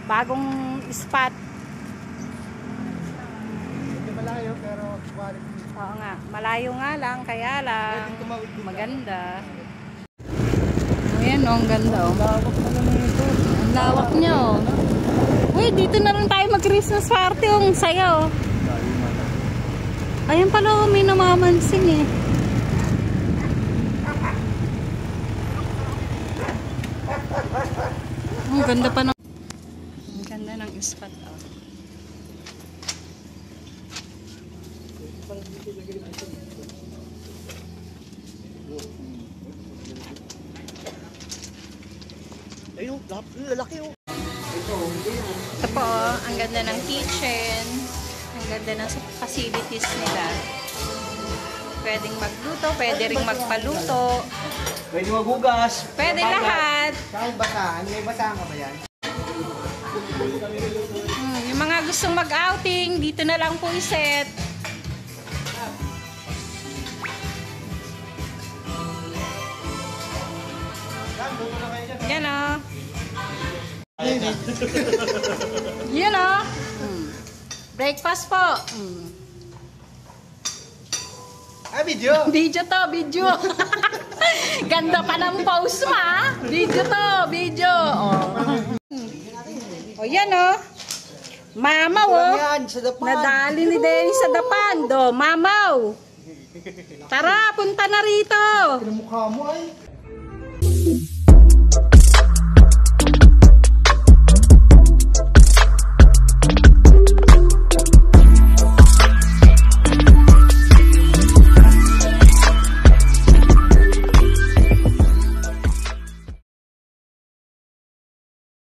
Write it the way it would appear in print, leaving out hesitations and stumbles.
Bagong spot. Hindi malayo pero quality. Oo nga, malayo nga lang, kaya lang maganda. Ayan oh, ang ganda oh. Lawak na naman ito. Ang lawak niya oh. Uy, dito na lang tayo mag-Christmas party oh. Ang saya oh. Ayan pala oh, may namamansing eh. Ang ganda pa ng... Ang ganda ng spot oh. Ayun, lalaki oh. Ito po oh, ang ganda ng kitchen. Ang ganda ng facilities nila. Pwedeng magluto, pwede ring magpaluto. Pwede magugas. Pwede lahat. Saan basahan? May basahan ka ba yan? Yung mga gustong mag-outing, dito na lang po iset. Yan o. Yan o. Breakfast po. Video! Video to, video. Ganda pa ng pause mo ah. Video to, video. O yan o. Mamaw o. Nadali ni Denny sa dapan. Do, mamaw. Tara, punta na rito. Mukha mo ay.